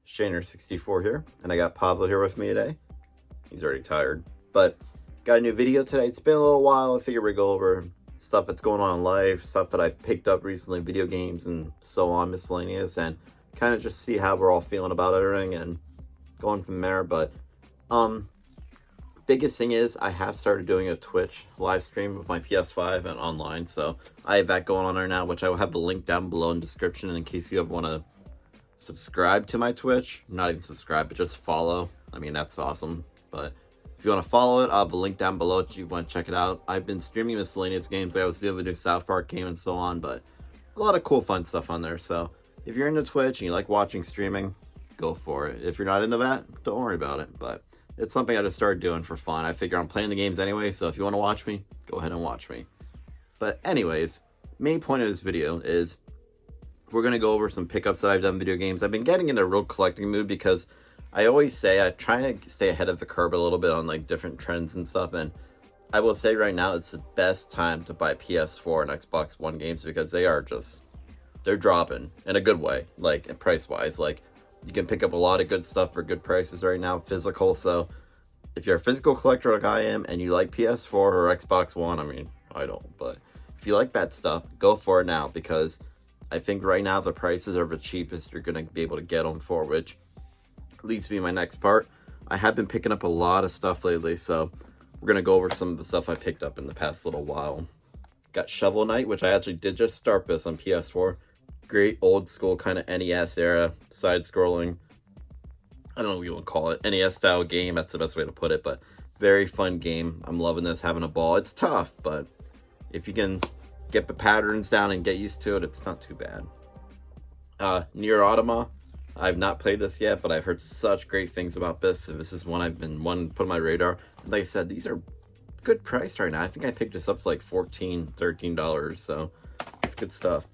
Shaner64 here, and I got Pavo here with me today. He's already tired, but got a new video today. It's been a little while. I figured we'd go over stuff that's going on in life, stuff that I've picked up recently, video games and so on, miscellaneous, and kind of just see how we're all feeling about everything and going from there. But biggest thing is I have started doing a Twitch live stream with my PS5 and online, so I have that going on there now, which I will have the link down below in the description in case you want to subscribe to my Twitch. Not even subscribe, but just follow. I mean, that's awesome. But if you want to follow it, I'll have the link down below if you want to check it out. I've been streaming miscellaneous games. I was doing the new South Park game and so on, but a lot of cool fun stuff on there. So if you're into Twitch and you like watching streaming, go for it. If you're not into that, don't worry about it. But it's something I just started doing for fun. I figure I'm playing the games anyway, so if you want to watch me, go ahead and watch me. But anyways, main point of this video is we're going to go over some pickups that I've done in video games. I've been getting in a real collecting mood because I always say I try to stay ahead of the curve a little bit on like different trends and stuff. And I will say right now, it's the best time to buy PS4 and Xbox One games because they're dropping in a good way, like price wise. Like you can pick up a lot of good stuff for good prices right now, physical. So if you're a physical collector like I am and you like PS4 or Xbox One, I mean, I don't, but if you like that stuff, go for it now because I think right now the prices are the cheapest you're going to be able to get them for, which leads me to my next part. I have been picking up a lot of stuff lately, so we're going to go over some of the stuff I picked up in the past little while. Got Shovel Knight, which I actually did just start this on PS4. Great old school kind of NES era, side-scrolling, I don't know what you want to call it, NES style game, that's the best way to put it, but very fun game. I'm loving this, having a ball. It's tough, but if you can get the patterns down and get used to it, it's not too bad. Nier Automata, I've not played this yet, but I've heard such great things about this. So this is one I've been put on my radar. Like I said, these are good price right now. I think I picked this up for like $14, $13, so it's good stuff.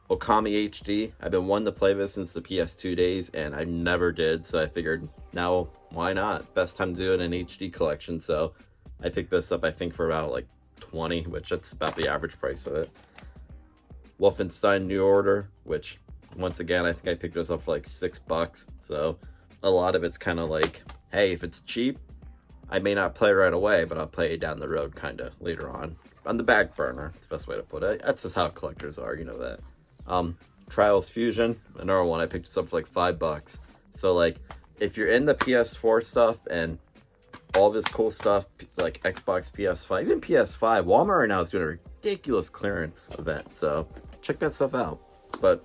Okami HD, I've been wanting to play this since the PS2 days, and I never did, so I figured now, why not? Best time to do it in HD collection, so I picked this up, I think, for about like 20, which that's about the average price of it. Wolfenstein New Order, which once again I think I picked this up for like $6, so a lot of it's kind of like, hey, if it's cheap, I may not play right away, but I'll play it down the road kind of later on the back burner. That's the best way to put it. That's just how collectors are, you know that. Trials Fusion, another one, I picked this up for like $5, so like if you're in the PS4 stuff and all this cool stuff like Xbox, PS5, even PS5, Walmart right now is doing a ridiculous clearance event, so check that stuff out. But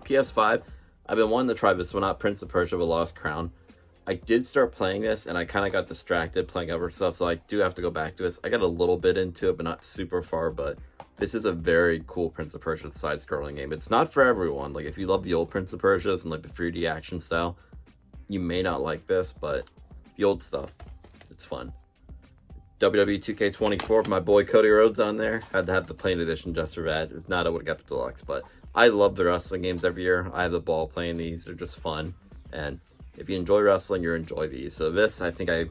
PS5, I've been wanting to try this one out, Prince of Persia: The Lost Crown. I did start playing this and I kind of got distracted playing other stuff, so I do have to go back to this. I got a little bit into it, but not super far. But this is a very cool Prince of Persia side-scrolling game. It's not for everyone. Like if you love the old Prince of Persias and like the 3D action style, you may not like this, but the old stuff, it's fun. WWE 2K24, my boy Cody Rhodes on there. Had to have the plain edition just for that. If not, I would have got the deluxe. But I love the wrestling games every year. I have the ball playing these. They're just fun. And if you enjoy wrestling, you enjoy these. So this, I think I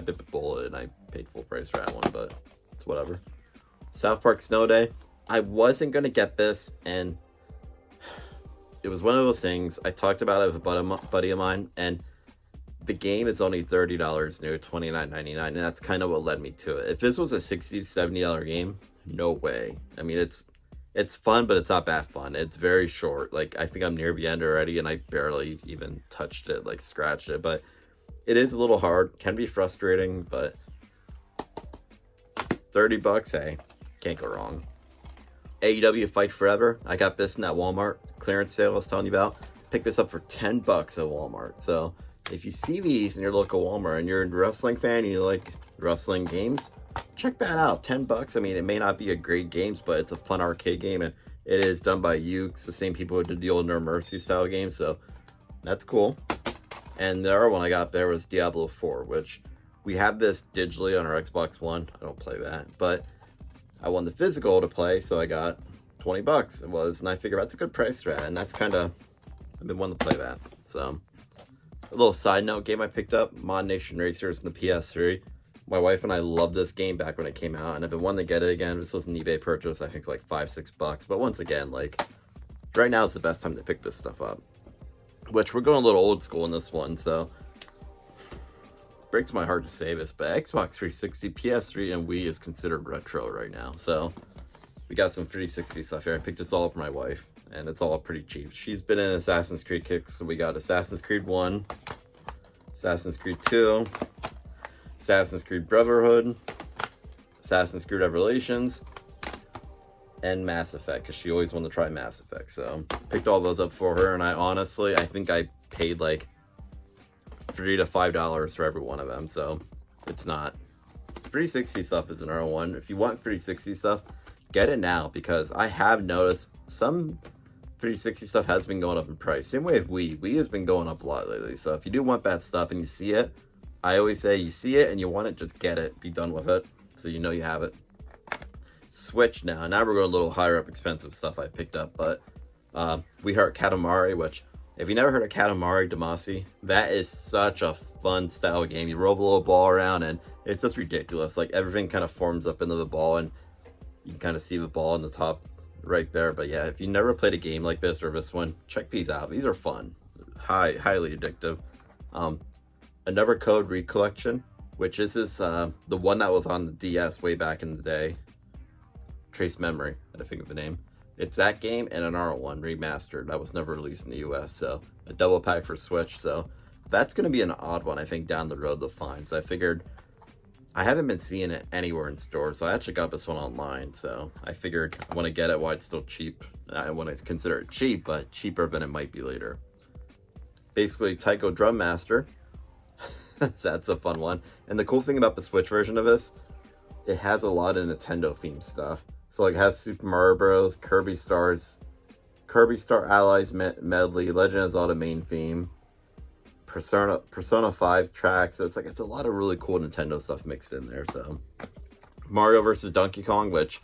bit the bullet and I paid full price for that one, but it's whatever. South Park Snow Day. I wasn't going to get this, and it was one of those things. I talked about it with a buddy of mine, and the game is only $30 new, $29.99, and that's kind of what led me to it. If this was a $60 to $70 game, no way. I mean, it's fun, but it's not that fun. It's very short. Like, I think I'm near the end already, and I barely even touched it, like scratched it. But it is a little hard, can be frustrating, but $30, hey, can't go wrong. AEW Fight Forever, I got this in that Walmart clearance sale I was telling you about. Picked this up for $10 at Walmart. So if you see these in your local Walmart and you're a wrestling fan and you like wrestling games, check that out. $10. I mean, it may not be a great game, but it's a fun arcade game, and it is done by Ukes, the same people who did the old No Mercy style game, so that's cool. And the other one I got there was Diablo 4, which we have this digitally on our Xbox One. I don't play that, but I won the physical to play, so I got $20 it was, and I figured that's a good price for that, and that's kind of, I've been wanting to play that. So a little side note game I picked up, Mod Nation Racers in the PS3. My wife and I loved this game back when it came out, and I've been wanting to get it again. This was an eBay purchase, I think like $5-6, but once again, like right now is the best time to pick this stuff up. which we're going a little old school in this one, so breaks my heart to say this, but Xbox 360, PS3, and Wii is considered retro right now. So we got some 360 stuff here. I picked this all up for my wife, and it's all pretty cheap. She's been in Assassin's Creed kicks, so we got Assassin's Creed 1, Assassin's Creed 2, Assassin's Creed Brotherhood, Assassin's Creed Revelations, and Mass Effect, because she always wanted to try Mass Effect. So picked all those up for her, and I think I paid like $3 to $5 for every one of them. So it's not 360 stuff is another one. If you want 360 stuff, get it now, because I have noticed some 360 stuff has been going up in price. Same way with Wii. Wii has been going up a lot lately. So if you do want that stuff and you see it, I always say you see it and you want it, just get it. Be done with it, so you know you have it. Switch now. Now we're going a little higher up expensive stuff I picked up, but we heard Katamari, which if you never heard of Katamari Damacy, that is such a fun style game. You roll a little ball around and it's just ridiculous. Like everything kind of forms up into the ball and you can kind of see the ball in the top right there. But yeah, if you never played a game like this or this one, check these out. These are fun, highly addictive. Another Code Read Collection, which is this the one that was on the DS way back in the day. Trace Memory, I think of the name. It's that game and another one remastered that was never released in the US. So a double pack for Switch. So that's going to be an odd one, I think, down the road to find. So I figured I haven't been seeing it anywhere in stores. So I actually got this one online. So I figured I want to get it while it's still cheap. I want to consider it cheap, but cheaper than it might be later. Basically, Taiko Drum Master. So that's a fun one. And the cool thing about the Switch version of this, it has a lot of Nintendo themed stuff. So like it has Super Mario Bros, Kirby Star Allies Medley, Legend of Zelda main theme, Persona 5 tracks. So it's a lot of really cool Nintendo stuff mixed in there. So Mario vs. Donkey Kong, which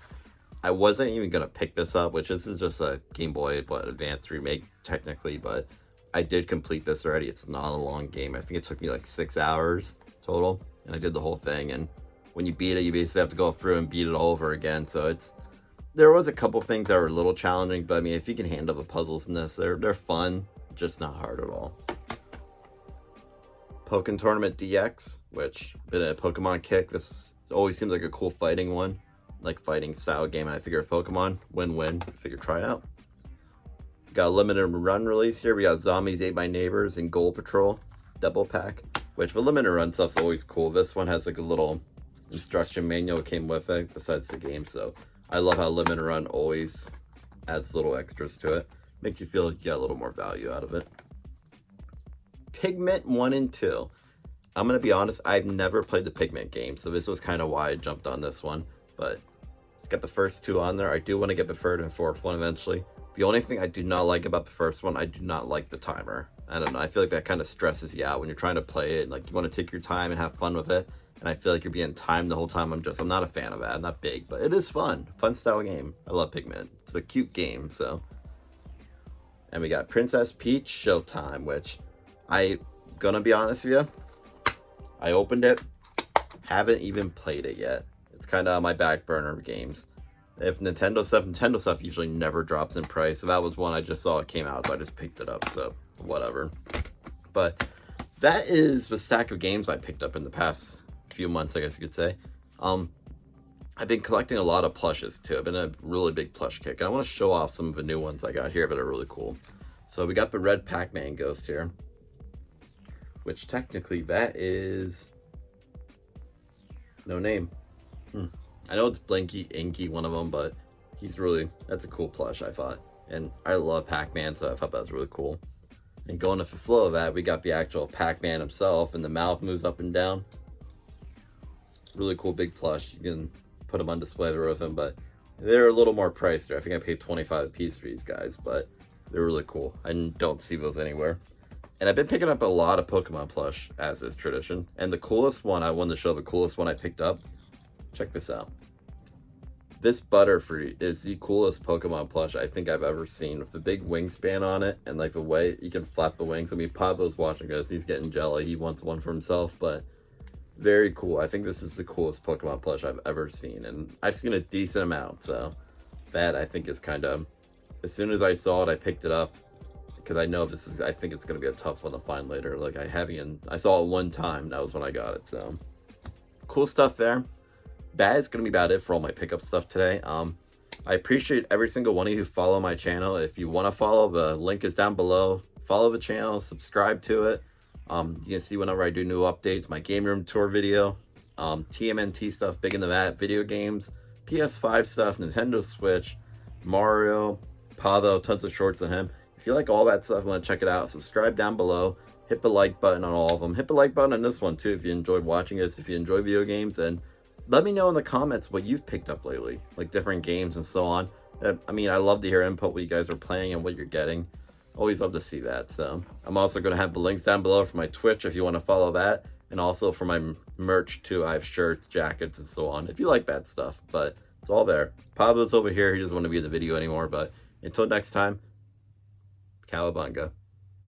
I wasn't even gonna pick this up, which this is just a Game Boy Advance remake technically, but I did complete this already. It's not a long game. I think it took me like 6 hours total, and I did the whole thing. And when you beat it, you basically have to go through and beat it all over again. So there was a couple things that were a little challenging, but I mean, if you can handle the puzzles in this, they're fun, just not hard at all. Pokken Tournament DX, which been a Pokemon kick. This always seems like a cool fighting one, like fighting style game. And I figure Pokemon win-win. Figure try it out. Got a limited run release here. We got Zombies Ate My Neighbors and Gold Patrol double pack, which the limited run stuff's always cool. This one has like a little instruction manual came with it besides the game, so I love how limited run always adds little extras to it. Makes you feel like you get a little more value out of it. Pigment 1 and 2. I'm gonna be honest, I've never played the Pigment game, so this was kind of why I jumped on this one, but let's get the first two on there. I do want to get the third and fourth one eventually. The only thing I do not like about the first one, I do not like the timer. I don't know, I feel like that kind of stresses you out when you're trying to play it. Like you want to take your time and have fun with it, and I feel like you're being timed the whole time. I'm not a fan of that. I'm not big, but it is fun style game. I love Pigment. It's a cute game. So, and we got Princess Peach Showtime, which gonna be honest with you, I opened it, haven't even played it yet. It's kind of on my back burner of games. If Nintendo stuff usually never drops in price. So that was one I just saw it came out, so I just picked it up. So whatever. But that is the stack of games I picked up in the past few months, I guess you could say. I've been collecting a lot of plushes too. I've been a really big plush kick. I want to show off some of the new ones I got here that are really cool. So we got the red Pac-Man Ghost here, which technically that is no name. I know it's Blinky, Inky, one of them, but that's a cool plush, I thought. And I love Pac-Man, so I thought that was really cool. And going with the flow of that, we got the actual Pac-Man himself, and the mouth moves up and down. Really cool big plush. You can put them on display there with him, but they're a little more priced. I think I paid 25 a piece for these guys, but they're really cool. I don't see those anywhere. And I've been picking up a lot of Pokemon plush, as is tradition. And the coolest one, I wanted to show the coolest one I picked up. Check this out. This Butterfree is the coolest Pokemon plush I think I've ever seen, with the big wingspan on it and like the way you can flap the wings. I mean, Pavo's watching us. He's getting jelly. He wants one for himself, but very cool. I think this is the coolest Pokemon plush I've ever seen, and I've seen a decent amount. So that I think is kind of, as soon as I saw it, I picked it up. because I know I think it's gonna be a tough one to find later. Like I saw it one time. That was when I got it. So cool stuff there. That is gonna be about it for all my pickup stuff today. I appreciate every single one of you who follow my channel. If you want to follow, the link is down below. Follow the channel, subscribe to it. You can see whenever I do new updates, my game room tour video, TMNT stuff, big into that, video games, PS5 stuff, Nintendo Switch, Mario, Pavo, tons of shorts on him. If you like all that stuff, want to check it out, subscribe down below. Hit the like button on all of them. Hit the like button on this one too if you enjoyed watching this, if you enjoy video games, and let me know in the comments what you've picked up lately, like different games and so on. I mean, I love to hear input, what you guys are playing and what you're getting. Always love to see that. So I'm also going to have the links down below for my Twitch if you want to follow that, and also for my merch too. I have shirts, jackets, and so on if you like that stuff, but it's all there. Pablo's over here. He doesn't want to be in the video anymore, but until next time, cowabunga.